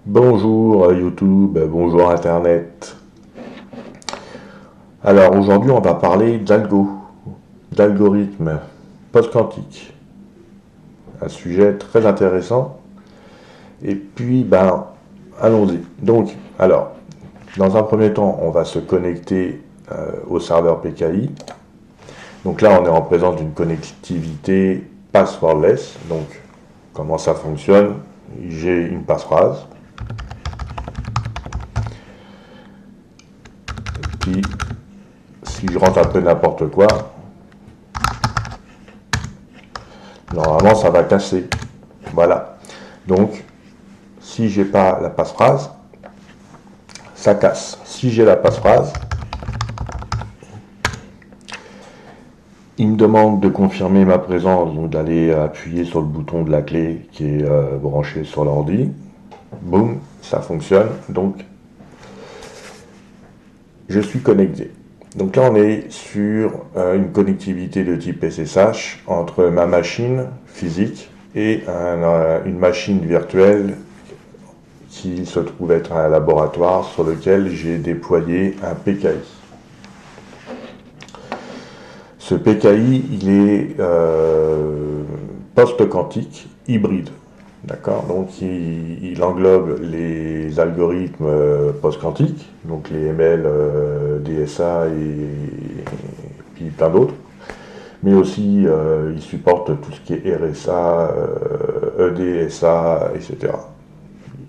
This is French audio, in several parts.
Bonjour YouTube, bonjour Internet. Alors aujourd'hui on va parler d'algorithmes post-quantiques. Un sujet très intéressant. Et puis allons-y. Donc, dans un premier temps, on va se connecter au serveur PKI. Donc là on est en présence d'une connectivité passwordless. Donc comment ça fonctionne? J'ai une passphrase. Puis si je rentre un peu n'importe quoi, normalement ça va casser. Voilà. Donc, si j'ai pas la passphrase, ça casse. Si j'ai la passphrase, il me demande de confirmer ma présence, donc d'aller appuyer sur le bouton de la clé qui est branché sur l'ordi. Boum, ça fonctionne. Donc, je suis connecté. Donc là, on est sur une connectivité de type SSH entre ma machine physique et une machine virtuelle qui se trouve être un laboratoire sur lequel j'ai déployé un PKI. Ce PKI, il est post-quantique, hybride. D'accord. Donc il englobe les algorithmes post-quantiques, donc les ML, DSA et puis plein d'autres. Mais aussi il supporte tout ce qui est RSA, EDSA, etc.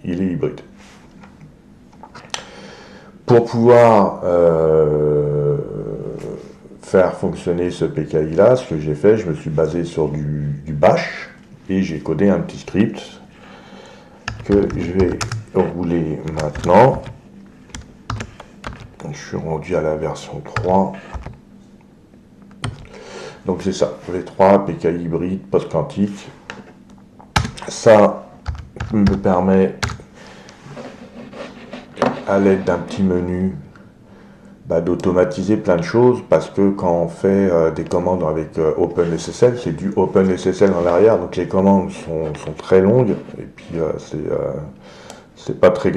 Il est hybride. Pour pouvoir faire fonctionner ce PKI là, ce que j'ai fait, je me suis basé sur du bash et j'ai codé un petit script que je vais rouler maintenant. Je suis rendu à la version 3. Donc c'est ça, V3 PKI hybride post-quantique. Ça me permet, à l'aide d'un petit menu, d'automatiser plein de choses, parce que quand on fait des commandes avec OpenSSL, c'est du OpenSSL en arrière, donc les commandes sont très longues, et puis c'est pas très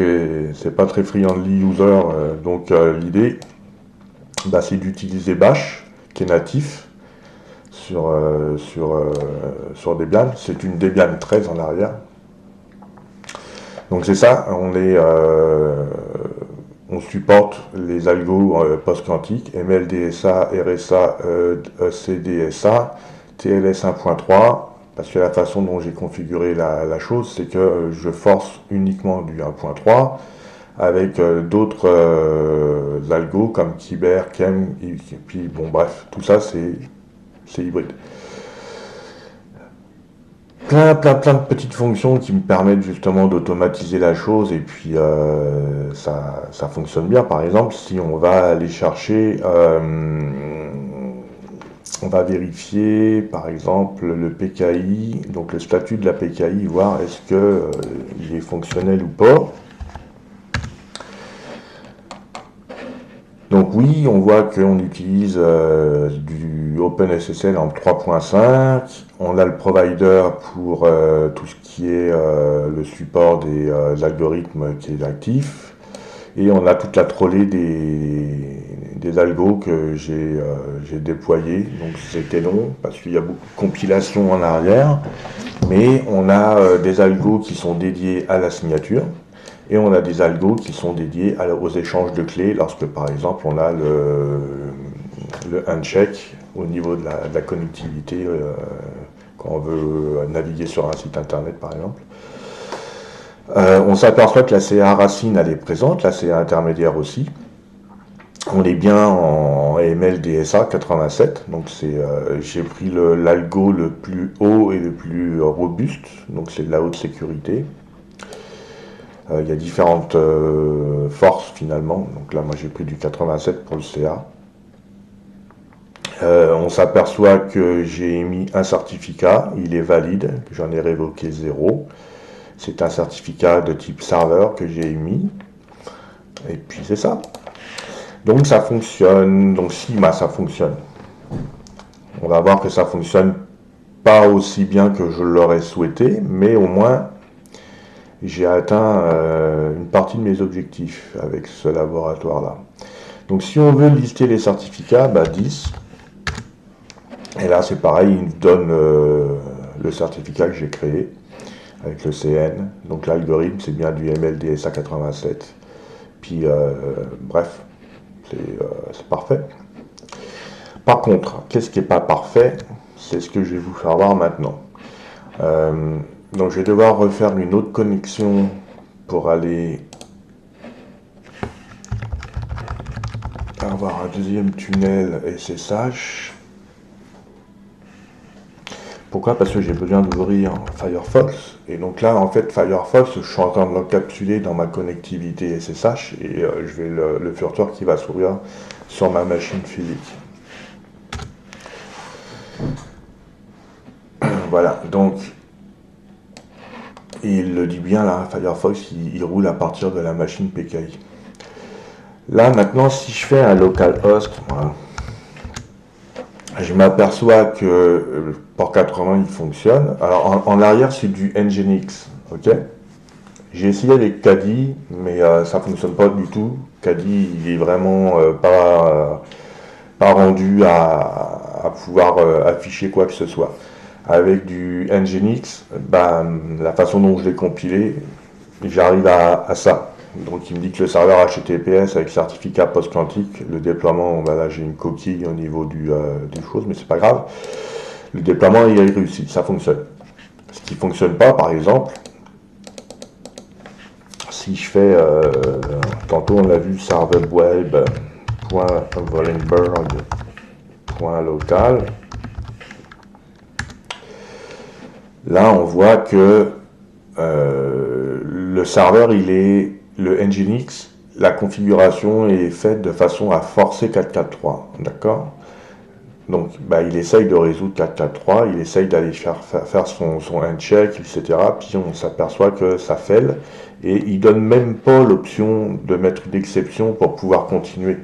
friendly user, donc l'idée c'est d'utiliser Bash qui est natif sur Debian. C'est une Debian 13 en arrière, donc c'est ça. On supporte les algos post-quantiques, MLDSA, RSA, ECDSA, TLS 1.3, parce que la façon dont j'ai configuré la chose, c'est que je force uniquement du 1.3 avec d'autres algos comme Kyber, Kem, et puis bon bref, tout ça c'est hybride. Plein de petites fonctions qui me permettent justement d'automatiser la chose, et puis ça fonctionne bien. Par exemple, si on va aller chercher, on va vérifier par exemple le PKI, donc le statut de la PKI, voir est-ce que il est fonctionnel ou pas. Donc oui, on voit qu'on utilise du OpenSSL en 3.5. On a le provider pour tout ce qui est le support des algorithmes qui est actif. Et on a toute la trolley des algos que j'ai déployés. Donc c'était long parce qu'il y a beaucoup de compilations en arrière. Mais on a des algos qui sont dédiés à la signature. Et on a des algos qui sont dédiés aux échanges de clés lorsque, par exemple, on a le handshake au niveau de la connectivité quand on veut naviguer sur un site internet, par exemple. On s'aperçoit que la CA racine, elle est présente, la CA intermédiaire aussi. On est bien en AML DSA 87, donc j'ai pris l'algo le plus haut et le plus robuste, donc c'est de la haute sécurité. Il y a différentes forces finalement. Donc là, moi j'ai pris du 87 pour le CA. On s'aperçoit que j'ai émis un certificat, il est valide, j'en ai révoqué 0. C'est un certificat de type serveur que j'ai émis. Et puis c'est ça. Donc ça fonctionne. Donc si ça fonctionne. On va voir que ça fonctionne pas aussi bien que je l'aurais souhaité, mais au moins j'ai atteint une partie de mes objectifs avec ce laboratoire-là. Donc si on veut lister les certificats, 10. Et là c'est pareil, il nous donne le certificat que j'ai créé avec le CN. Donc l'algorithme c'est bien du MLDSA 87. Puis bref, c'est parfait. Par contre, qu'est-ce qui n'est pas parfait? C'est ce que je vais vous faire voir maintenant. Donc je vais devoir refaire une autre connexion pour aller avoir un deuxième tunnel SSH. Pourquoi? Parce que j'ai besoin d'ouvrir Firefox. Et donc là, en fait, Firefox, je suis en train de l'encapsuler dans ma connectivité SSH et je vais le furteur qui va s'ouvrir sur ma machine physique. Voilà, donc il le dit bien là, Firefox, il roule à partir de la machine PKI. Là, maintenant, si je fais un localhost, voilà, je m'aperçois que le port 80 il fonctionne. Alors en arrière c'est du Nginx, ok. J'ai essayé avec Kadi, mais ça fonctionne pas du tout. Kadi il est vraiment pas rendu à pouvoir afficher quoi que ce soit. Avec du Nginx, la façon dont je l'ai compilé, j'arrive à ça. Donc il me dit que le serveur HTTPS avec certificat post-quantique, le déploiement, là j'ai une coquille au niveau du chose, mais c'est pas grave. Le déploiement il est réussi, ça fonctionne. Ce qui fonctionne pas, par exemple, si je fais, tantôt on l'a vu, serverweb.wallenberg.local, là on voit que le serveur le Nginx, la configuration est faite de façon à forcer 443, d'accord? Donc il essaye de résoudre 443, il essaye d'aller faire son handshake, etc. Puis on s'aperçoit que ça fail et il donne même pas l'option de mettre une exception pour pouvoir continuer.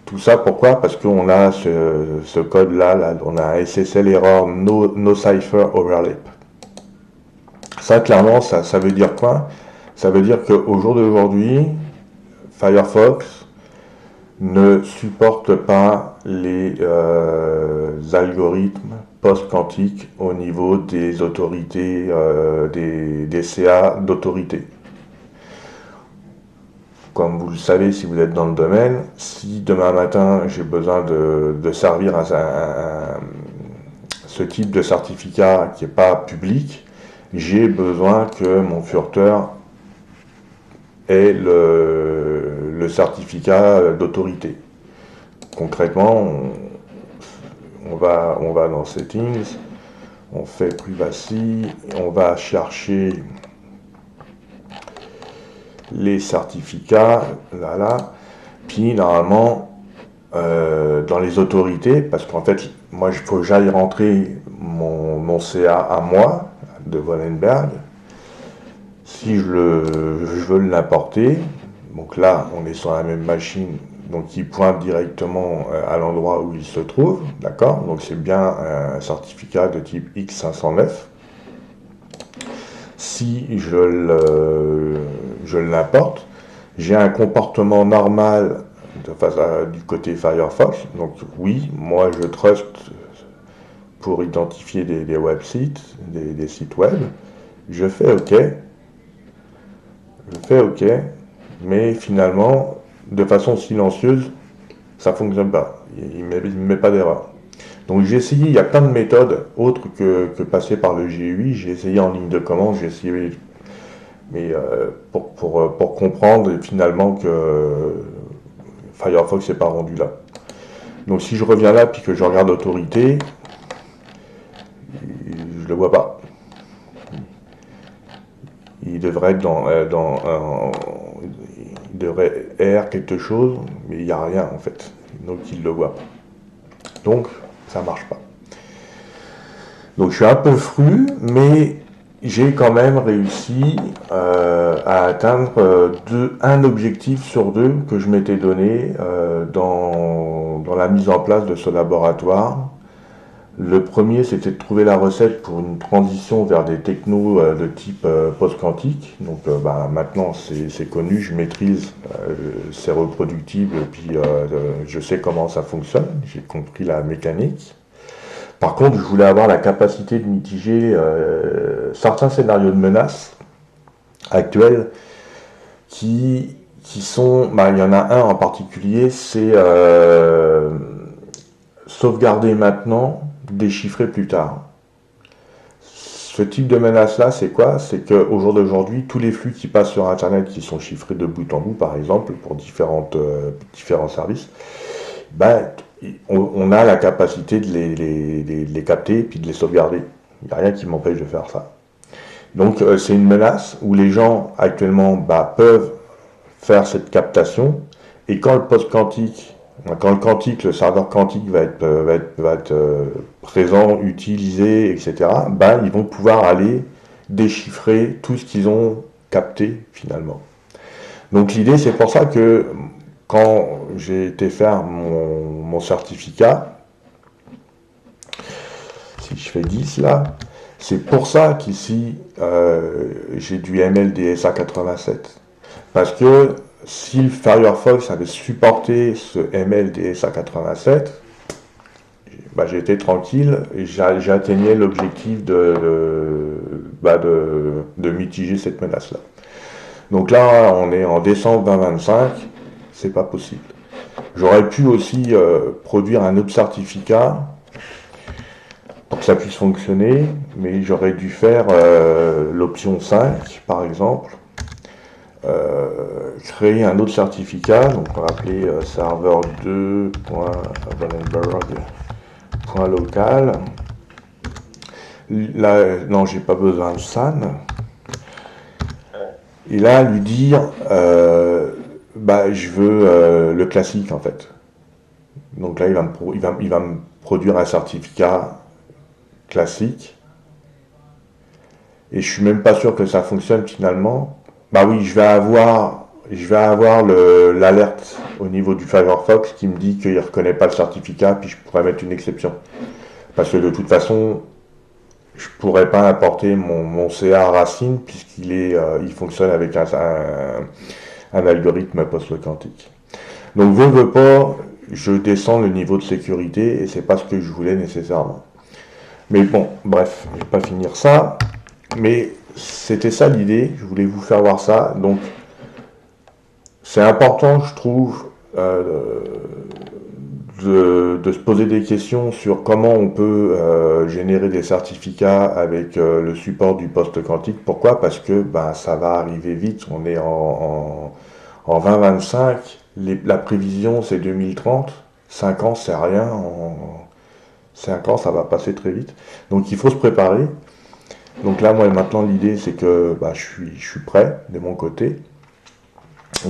Tout ça pourquoi? Parce qu'on a ce code là, on a un SSL error no cipher overlap. Ça clairement ça veut dire quoi? Ça veut dire qu'au jour d'aujourd'hui, Firefox ne supporte pas les algorithmes post-quantiques au niveau des autorités, des CA d'autorité. Comme vous le savez, si vous êtes dans le domaine, si demain matin j'ai besoin de servir ce type de certificat qui n'est pas public, j'ai besoin que mon furteur ait le certificat d'autorité. Concrètement, on va dans Settings, on fait Privacy, on va chercher les certificats, là, puis normalement, dans les autorités, parce qu'en fait, moi, il faut que j'aille rentrer mon CA à moi, de Wallenberg. Si je veux l'importer, donc là, on est sur la même machine, donc il pointe directement à l'endroit où il se trouve, d'accord? Donc c'est bien un certificat de type X509. Si je l'importe, j'ai un comportement normal du côté Firefox. Donc oui, moi je trust pour identifier des websites, des sites web. Je fais OK, mais finalement, de façon silencieuse, ça fonctionne pas. Il ne met pas d'erreur. Donc j'ai essayé, il y a plein de méthodes autres que passer par le GUI. J'ai essayé en ligne de commande, j'ai essayé, mais pour comprendre finalement que Firefox n'est pas rendu là. Donc si je reviens là puis que je regarde autorité, je le vois pas. Il devrait être il devrait R quelque chose, mais il n'y a rien en fait. Donc il le voit pas. Donc ça marche pas. Donc je suis un peu fru, mais j'ai quand même réussi à atteindre un objectif sur deux que je m'étais donné dans la mise en place de ce laboratoire. Le premier, c'était de trouver la recette pour une transition vers des technos de type post-quantique. Donc maintenant, c'est connu, je maîtrise, c'est reproductible, et puis je sais comment ça fonctionne, j'ai compris la mécanique. Par contre, je voulais avoir la capacité de mitiger certains scénarios de menaces actuels qui sont, il y en a un en particulier, c'est sauvegarder maintenant, déchiffrer plus tard. Ce type de menace-là, c'est quoi? C'est qu'au jour d'aujourd'hui, tous les flux qui passent sur Internet, qui sont chiffrés de bout en bout, par exemple, pour différents services, on a la capacité de les capter et puis de les sauvegarder. Il n'y a rien qui m'empêche de faire ça. Donc c'est une menace où les gens actuellement peuvent faire cette captation, et quand le post-quantique, quand le serveur quantique va être présent, utilisé, etc., ils vont pouvoir aller déchiffrer tout ce qu'ils ont capté finalement. Donc l'idée, c'est pour ça que quand j'ai été faire mon certificat, si je fais 10 là, c'est pour ça qu'ici j'ai du MLDSA 87. Parce que si le Firefox avait supporté ce MLDSA 87, j'étais tranquille et j'atteignais l'objectif de mitiger cette menace-là. Donc là, on est en décembre 2025, c'est pas possible. J'aurais pu aussi produire un autre certificat pour que ça puisse fonctionner, mais j'aurais dû faire l'option 5, par exemple, créer un autre certificat, donc on va appeler serveur 2.vandenberg.local. Là, non, j'ai pas besoin de SAN. Et là, lui dire, je veux le classique en fait. Donc là, il va me produire un certificat classique. Et je suis même pas sûr que ça fonctionne finalement. Oui, je vais avoir l'alerte au niveau du Firefox qui me dit qu'il ne reconnaît pas le certificat, puis je pourrais mettre une exception. Parce que de toute façon, je ne pourrais pas importer mon CA racine il fonctionne avec un algorithme post-quantique. Donc, veux pas, je descends le niveau de sécurité et c'est pas ce que je voulais nécessairement. Mais bon, bref, je vais pas finir ça. Mais c'était ça l'idée, je voulais vous faire voir ça. Donc, c'est important, je trouve, de se poser des questions sur comment on peut générer des certificats avec le support du post-quantique. Pourquoi? Parce que ça va arriver vite. On est en 2025. La prévision, c'est 2030. 5 ans, c'est rien. En 5 ans, ça va passer très vite. Donc, il faut se préparer. Donc là, moi, maintenant, l'idée, c'est que je suis prêt de mon côté.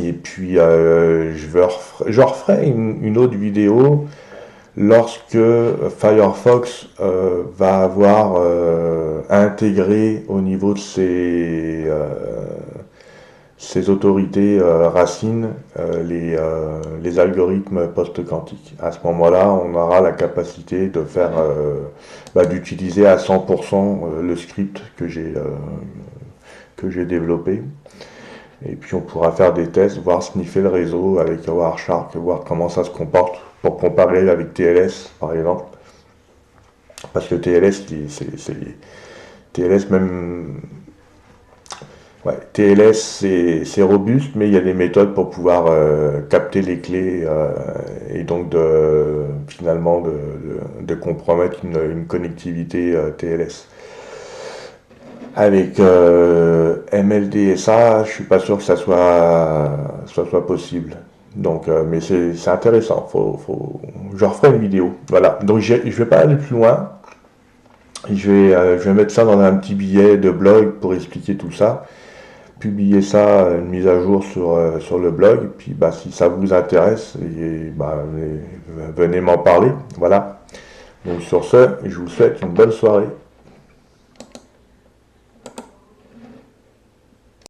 Et puis, je referai une autre vidéo lorsque Firefox va avoir intégré au niveau de ses autorités racines les algorithmes post-quantiques. À ce moment-là, on aura la capacité de faire d'utiliser à 100% le script que j'ai développé. Et puis on pourra faire des tests, voir sniffer le réseau avec Wireshark, voir comment ça se comporte pour comparer avec TLS par exemple. Parce que TLS, TLS même... Ouais, TLS c'est robuste, mais il y a des méthodes pour pouvoir capter les clés et donc finalement de compromettre une connectivité TLS. Avec MLDSA, je suis pas sûr que ça soit possible. Donc, mais c'est intéressant. Je referai une vidéo. Voilà. Donc, je vais pas aller plus loin. Je vais mettre ça dans un petit billet de blog pour expliquer tout ça. Publier ça, une mise à jour sur le blog. Et puis, si ça vous intéresse, venez m'en parler. Voilà. Donc, sur ce, je vous souhaite une bonne soirée.